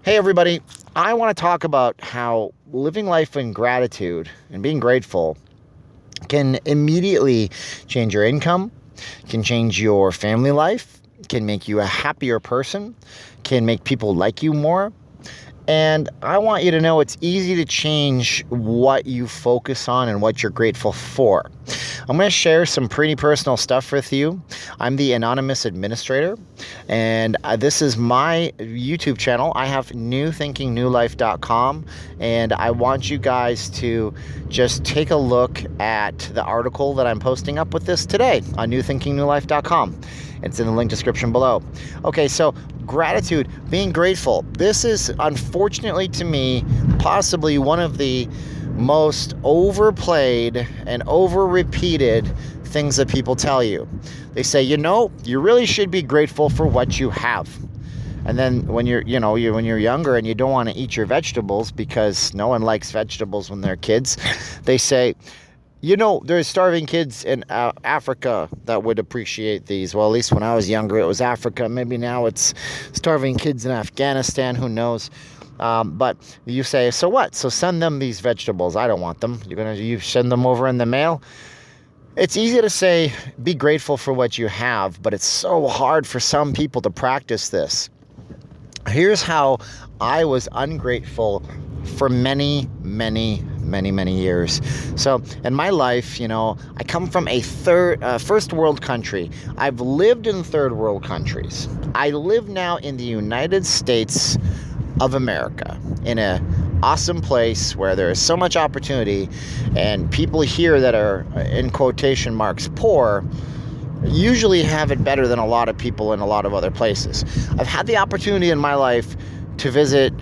Hey, everybody. I want to talk about how living life in gratitude and being grateful can immediately change your income, can change your family life, can make you a happier person, can make people like you more. And I want you to know it's easy to change what you focus on and what you're grateful for. I'm going to share some pretty personal stuff with you. I'm the anonymous administrator, and this is my YouTube channel. I have newthinkingnewlife.com, and I want you guys to just take a look at the article that I'm posting up with this today on newthinkingnewlife.com. It's in the link description below. Okay, so gratitude, being grateful. This is, unfortunately to me, possibly one of the most overplayed and over-repeated things that people tell you. They say, you really should be grateful for what you have. And then when you're younger and you don't want to eat your vegetables because no one likes vegetables when they're kids, they say, there's starving kids in Africa that would appreciate these. Well, at least when I was younger, it was Africa. Maybe now it's starving kids in Afghanistan. Who knows? But you say, so what? So send them these vegetables. I don't want them. You send them over in the mail. It's easy to say, be grateful for what you have, but it's so hard for some people to practice this. Here's how I was ungrateful for many, many, many, many years. So in my life, I come from a first world country. I've lived in third world countries. I live now in the United States of America, in an awesome place where there is so much opportunity, and people here that are, in quotation marks, poor, usually have it better than a lot of people in a lot of other places. I've had the opportunity in my life to visit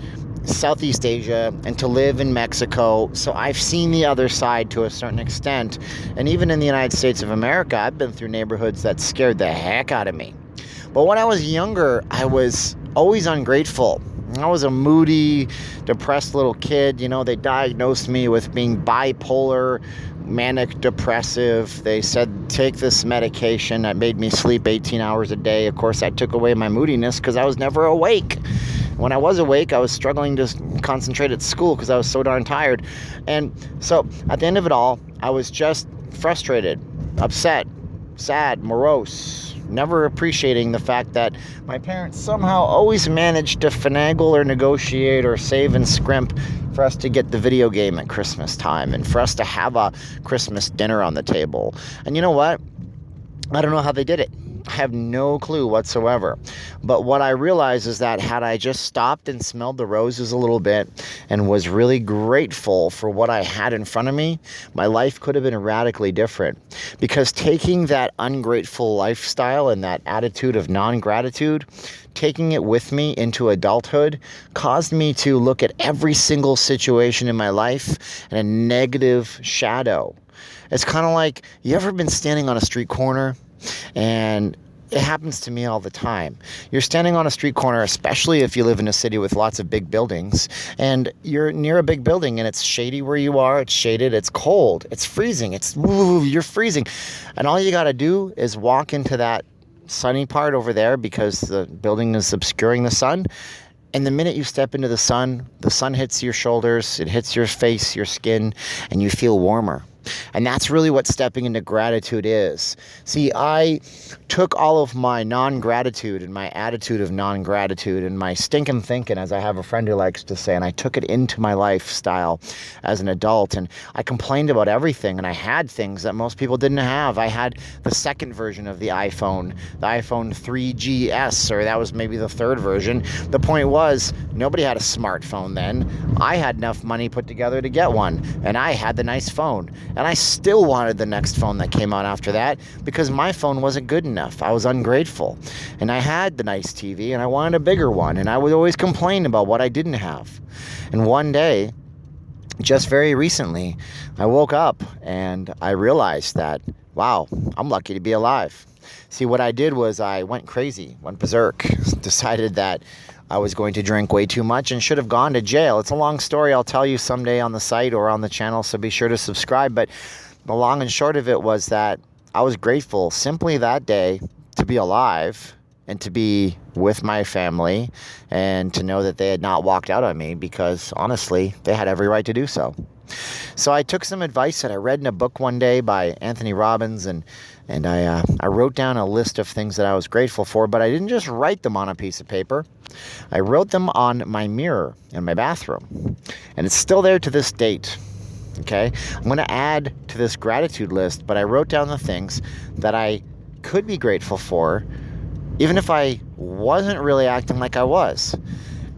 Southeast Asia and to live in Mexico, so I've seen the other side to a certain extent. And even in the United States of America, I've been through neighborhoods that scared the heck out of me. But when I was younger, I was always ungrateful. I was a moody, depressed little kid. They diagnosed me with being bipolar, manic depressive. They said, take this medication that made me sleep 18 hours a day. Of course, that took away my moodiness because I was never awake. When I was awake, I was struggling to concentrate at school because I was so darn tired. And so at the end of it all, I was just frustrated, upset, sad, morose, never appreciating the fact that my parents somehow always managed to finagle or negotiate or save and scrimp for us to get the video game at Christmas time and for us to have a Christmas dinner on the table. And you know what? I don't know how they did it. I have no clue whatsoever. But what I realized is that had I just stopped and smelled the roses a little bit and was really grateful for what I had in front of me, my life could have been radically different. Because taking that ungrateful lifestyle and that attitude of non-gratitude, taking it with me into adulthood, caused me to look at every single situation in my life in a negative shadow. It's kind of like, you ever been standing on a street corner? And it happens to me all the time. You're standing on a street corner, especially if you live in a city with lots of big buildings, and you're near a big building and it's shady where you are, it's shaded, it's cold, it's freezing, you're freezing. And all you got to do is walk into that sunny part over there because the building is obscuring the sun. And the minute you step into the sun hits your shoulders, it hits your face, your skin, and you feel warmer. And that's really what stepping into gratitude is. See, I took all of my non-gratitude and my attitude of non-gratitude and my stinking thinking, as I have a friend who likes to say, and I took it into my lifestyle as an adult. And I complained about everything, and I had things that most people didn't have. I had the second version of the iPhone 3GS, or that was maybe the third version. The point was, nobody had a smartphone then. I had enough money put together to get one, and I had the nice phone. And I still wanted the next phone that came out after that because my phone wasn't good enough. I was ungrateful. And I had the nice TV and I wanted a bigger one. And I would always complain about what I didn't have. And one day, just very recently, I woke up and I realized that, wow, I'm lucky to be alive. See, what I did was I went crazy, went berserk, decided that I was going to drink way too much and should have gone to jail. It's a long story. I'll tell you someday on the site or on the channel, so be sure to subscribe. But the long and short of it was that I was grateful simply that day to be alive and to be with my family and to know that they had not walked out on me, because honestly, they had every right to do so. So I took some advice that I read in a book one day by Anthony Robbins, and I wrote down a list of things that I was grateful for, but I didn't just write them on a piece of paper. I wrote them on my mirror in my bathroom, and it's still there to this date. Okay, I'm going to add to this gratitude list, but I wrote down the things that I could be grateful for, even if I wasn't really acting like I was.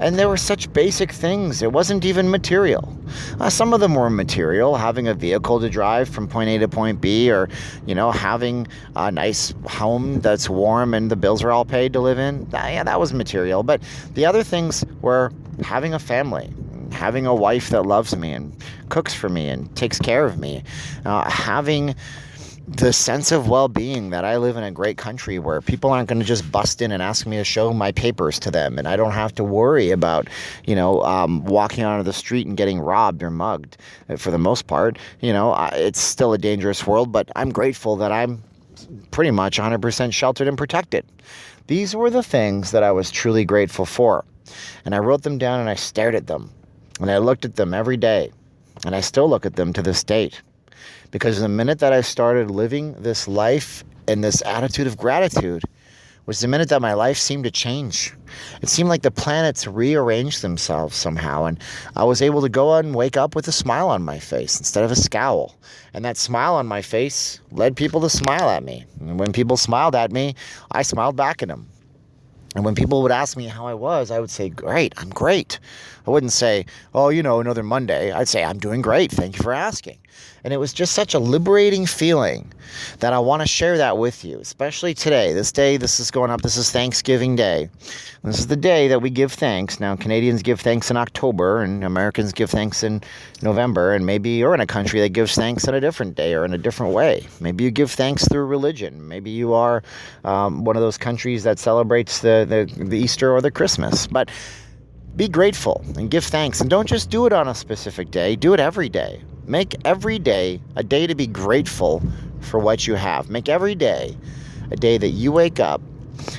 And there were such basic things. It wasn't even material. Some of them were material, having a vehicle to drive from point A to point B, or, having a nice home that's warm and the bills are all paid to live in. Yeah, that was material. But the other things were having a family, having a wife that loves me and cooks for me and takes care of me, having the sense of well-being that I live in a great country where people aren't going to just bust in and ask me to show my papers to them, and I don't have to worry about, walking onto the street and getting robbed or mugged. For the most part, it's still a dangerous world, but I'm grateful that I'm pretty much 100% sheltered and protected. These were the things that I was truly grateful for, and I wrote them down and I stared at them, and I looked at them every day, and I still look at them to this date. Because the minute that I started living this life and this attitude of gratitude was the minute that my life seemed to change. It seemed like the planets rearranged themselves somehow, and I was able to go out and wake up with a smile on my face instead of a scowl. And that smile on my face led people to smile at me. And when people smiled at me, I smiled back at them. And when people would ask me how I was, I would say, great, I'm great. I wouldn't say, another Monday. I'd say, I'm doing great. Thank you for asking. And it was just such a liberating feeling that I want to share that with you, especially today. This day, this is going up. This is Thanksgiving Day. This is the day that we give thanks. Now, Canadians give thanks in October, and Americans give thanks in November. And maybe you're in a country that gives thanks on a different day or in a different way. Maybe you give thanks through religion. Maybe you are one of those countries that celebrates the Easter or the Christmas. But be grateful and give thanks. And don't just do it on a specific day. Do it every day. Make every day a day to be grateful for what you have. Make every day a day that you wake up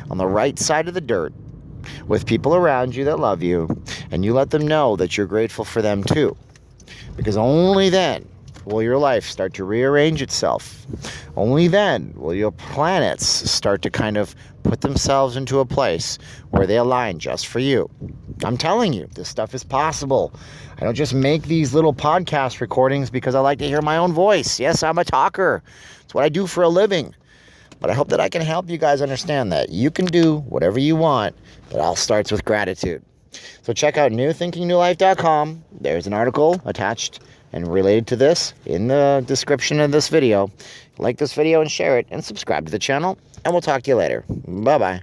on the right side of the dirt with people around you that love you, and you let them know that you're grateful for them too. Because only then will your life start to rearrange itself. Only then will your planets start to kind of put themselves into a place where they align just for you. I'm telling you, this stuff is possible. I don't just make these little podcast recordings because I like to hear my own voice. Yes, I'm a talker. It's what I do for a living. But I hope that I can help you guys understand that you can do whatever you want. It all starts with gratitude. So check out newthinkingnewlife.com. There's an article attached and related to this in the description of this video. Like this video and share it, and subscribe to the channel, and we'll talk to you later. Bye-bye.